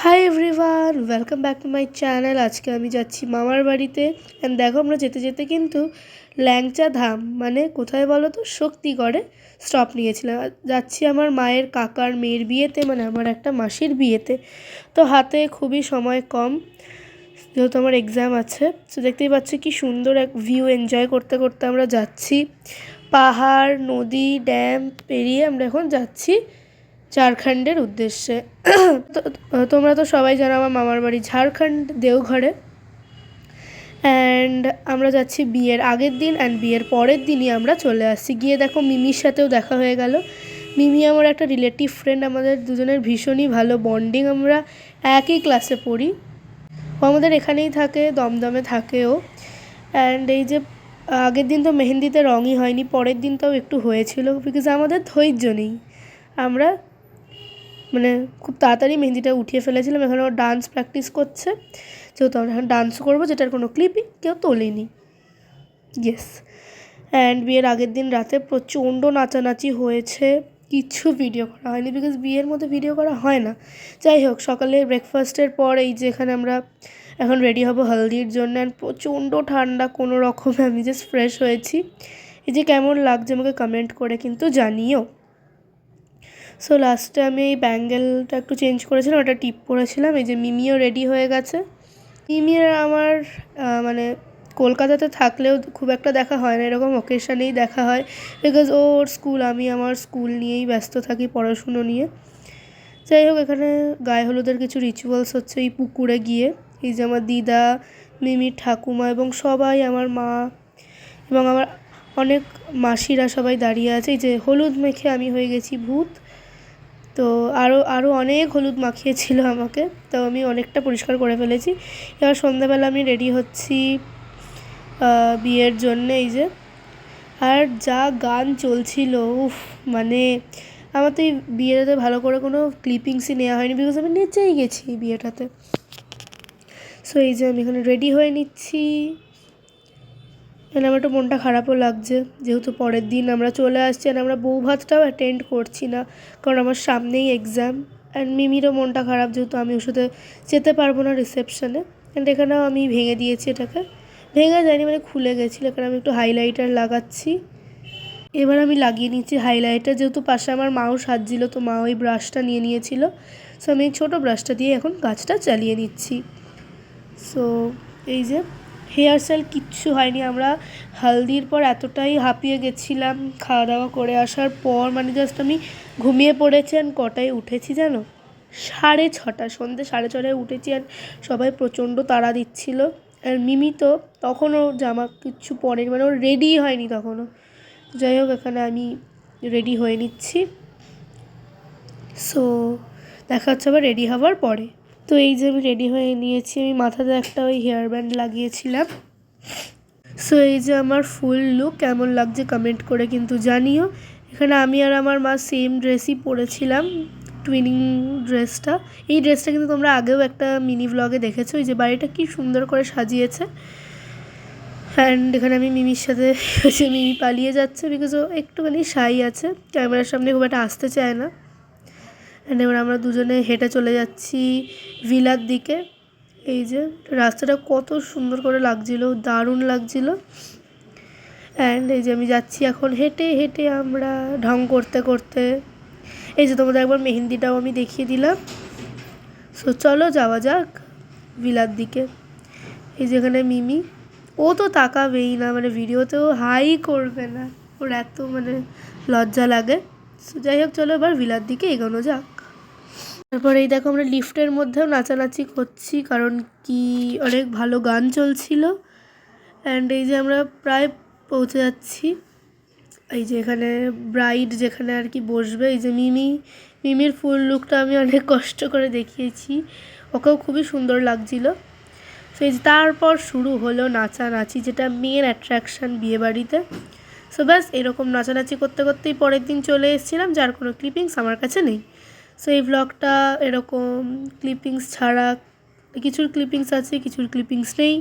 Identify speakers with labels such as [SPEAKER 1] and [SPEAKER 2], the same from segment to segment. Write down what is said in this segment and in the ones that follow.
[SPEAKER 1] Hi everyone, welcome back to my channel. আজকে আমি যাচ্ছি মামার বাড়িতে। অ্যান্ড দেখো, আমরা যেতে যেতে কিন্তু ল্যাংচা ধাম মানে কোথায় বলো তো, শক্তিগড়ে স্টপ নিয়েছিলাম। যাচ্ছি আমার মায়ের কাকার মেয়ের বিয়েতে, মানে আমার একটা মাসির বিয়েতে। তো হাতে খুবই সময় কম, যেহেতু আমার এক্সাম আছে। তো দেখতেই পাচ্ছি কি সুন্দর এক ভিউ এনজয় করতে করতে আমরা যাচ্ছি। পাহাড়, নদী, ড্যাম পেরিয়ে আমরা এখন যাচ্ছি ঝাড়খণ্ডের উদ্দেশ্যে। তোমরা তো সবাই জানো আমার মামার বাড়ি ঝাড়খণ্ড, দেওঘরে। অ্যান্ড আমরা যাচ্ছি বিয়ের আগের দিন, অ্যান্ড বিয়ের পরের দিনই আমরা চলে আসছি। গিয়ে দেখো মিমির সাথেও দেখা হয়ে গেল। মিমি আমার একটা রিলেটিভ ফ্রেন্ড, আমাদের দুজনের ভীষণই ভালো বন্ডিং। আমরা একই ক্লাসে পড়ি, ও আমাদের এখানেই থাকে, দমদমে থাকে ও। অ্যান্ড এই যে আগের দিন তো মেহেন্দিতে রঙই হয়নি, পরের দিনটাও একটু হয়েছিল, বিকজ আমাদের ধৈর্য নেই। আমরা মানে খুব তাড়াতাড়ি মেহেন্দিটা উঠিয়ে ফেলেছিলাম। এখানে ও ডান্স প্র্যাকটিস করছে, যেহেতু আমরা এখন ডান্স করবো, যেটার কোনো ক্লিপই কেউ তোলেনি। ইয়েস। অ্যান্ড বিয়ের আগের দিন রাতে প্রচণ্ড নাচানাচি হয়েছে, কিচ্ছু ভিডিও করা হয়নি, বিকজ বিয়ের মধ্যে ভিডিও করা হয় না। যাই হোক, সকালে ব্রেকফাস্টের পর এই যে এখানে আমরা এখন রেডি হব হলদির জন্য। অ্যান্ড প্রচণ্ড ঠান্ডা, কোনো রকমে আমি জাস্ট ফ্রেশ হয়েছি। এই যে কেমন লাগছে আমাকে কমেন্ট করে কিন্তু জানিও। সো লাস্টে আমি এই ব্যাঙ্গেলটা একটু চেঞ্জ করেছিলাম, ওটা টিপ পরেছিলাম। এই যে মিমিও রেডি হয়ে গেছে। মিমি আর আমার মানে কলকাতাতে থাকলেও খুব একটা দেখা হয় না, এরকম অকেশানেই দেখা হয়, বিকজ ওর স্কুল, আমি আমার স্কুল নিয়েই ব্যস্ত থাকি, পড়াশুনো নিয়ে। যাই হোক, এখানে গায়ে হলুদের কিছু রিচুয়ালস হচ্ছে এই পুকুরে গিয়ে। এই যে আমার দিদা, মিমির ঠাকুমা এবং সবাই, আমার মা এবং আমার অনেক মাসিরা সবাই দাঁড়িয়ে আছে। এই যে হলুদ মেখে আমি হয়ে গেছি ভূত। তো আরও অনেক হলুদ মাখিয়েছিল আমাকে, তো আমি অনেকটা পরিষ্কার করে ফেলেছি। এবার সন্ধ্যাবেলা আমি রেডি হচ্ছি বিয়ের জন্যে। এই যে, আর যা গান চলছিল, উফ, মানে আমার তো এই বিয়েটাতে ভালো করে কোনো ক্লিপিংসই নেওয়া হয়নি, বিকজ আমি নেচেই গেছি বিয়েটাতে। সো এই যে আমি এখানে রেডি হয়ে নিচ্ছি। এখানে আমার একটু মনটা খারাপও লাগছে, যেহেতু পরের দিন আমরা চলে আসছি, আর আমরা বউ ভাতটাও অ্যাটেন্ড করছি না, কারণ আমার সামনেই এক্সাম। অ্যান্ড মিমিরও মনটা খারাপ, যেহেতু আমি ওর সাথে যেতে পারবো না রিসেপশনে। অ্যান্ড এখানেও আমি ভেঙে দিয়েছি, এটাকে ভেঙে যায়নি, মানে খুলে গেছিলো। এখানে আমি একটু হাইলাইটার লাগাচ্ছি। এবার আমি লাগিয়ে নিচ্ছি হাইলাইটার, যেহেতু পাশে আমার মাও সাজছিল, তো মা ওই ব্রাশটা নিয়ে নিয়েছিল। সো আমি এই ছোটো ব্রাশটা দিয়ে এখন কাজটা চালিয়ে নিচ্ছি। সো এই যে হেয়ার স্টাইল কিচ্ছু হয়নি, আমরা হলদির পর এতটাই হাঁপিয়ে গেছিলাম খাওয়া দাওয়া করে আসার পর, মানে জাস্ট আমি ঘুমিয়ে পড়েছি। আর কটায় উঠেছি জানো? 6:30, সন্ধ্যে 6:30টায় উঠেছি। আর সবাই প্রচণ্ড তাড়া দিচ্ছিল। আর মিমি তো তখনও জামা কিচ্ছু পরেনি, মানে ওর রেডিই হয়নি তখনও। যাই হোক, এখানে আমি রেডি হয়ে নিচ্ছি। সো দেখা হচ্ছে আবার রেডি হওয়ার পরে। তো এই যে আমি রেডি হয়ে নিয়েছি, আমি মাথাতে একটা ওই হেয়ার ব্যান্ড লাগিয়েছিলাম। সো এই যে আমার ফুল লুক, কেমন লাগছে কমেন্ট করে কিন্তু জানিও। এখানে আমি আর আমার মা সেম ড্রেসই পরেছিলাম, টুইনিং ড্রেসটা। এই ড্রেসটা কিন্তু তোমরা আগেও একটা মিনি ভ্লগে দেখেছো, এই যে বাড়িটা কি সুন্দর করে সাজিয়েছে। অ্যান্ড এখানে আমি মিমির সাথে মিমি পালিয়ে যাচ্ছে, বিকজ ও একটুখানি শাই আছে, ক্যামেরার সামনে খুব একটা আসতে চায় না। অ্যান্ড এবার আমরা দুজনে হেঁটে চলে যাচ্ছি ভিলার দিকে। এই যে রাস্তাটা কত সুন্দর করে লাগছিল, দারুণ লাগছিল। অ্যান্ড এই যে আমি যাচ্ছি এখন হেঁটে হেঁটে, আমরা ঢং করতে করতে। এই যে তোমাদের একবার মেহেন্দিটাও আমি দেখিয়ে দিলাম। সো চলো যাওয়া যাক ভিলার দিকে। এই যেখানে মিমি, ও তো তাকাবেই না, মানে ভিডিওতেও হাই করবে না, ওর এত মানে লজ্জা লাগে। সো যাই হোক, চলো এবার ভিলার দিকে এগোনো যাক। তারপরে এই দেখো, আমরা লিফটের মধ্যেও নাচানাচি করছি, কারণ কি অনেক ভালো গান চলছিল। অ্যান্ড এই যে আমরা প্রায় পৌঁছে যাচ্ছি। এই যে এখানে ব্রাইড যেখানে আর কি বসবে, এই যে মিমির ফুল লুকটা আমি অনেক কষ্ট করে দেখিয়েছি, ওকেও খুবই সুন্দর লাগছিল। সো এই যে তারপর শুরু হলো নাচানাচি, যেটা মেন অ্যাট্রাকশান বিয়েবাড়িতে। সো ব্যাস এরকম নাচানাচি করতে করতেই পরের দিন চলে এসেছিলাম, যার কোনো ক্লিপিংস আমার কাছে নেই। সো এই ভ্লগটা এরকম ক্লিপিংস ছাড়া, কিছুর ক্লিপিংস আছে, কিছুর ক্লিপিংস নেই,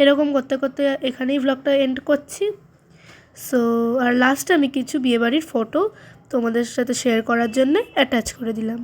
[SPEAKER 1] এরকম করতে করতে এখানেই ভ্লগটা এন্ড করছি। সো আর লাস্টে আমি কিছু বিয়েবাড়ির ফটো তোমাদের সাথে শেয়ার করার জন্য অ্যাটাচ করে দিলাম।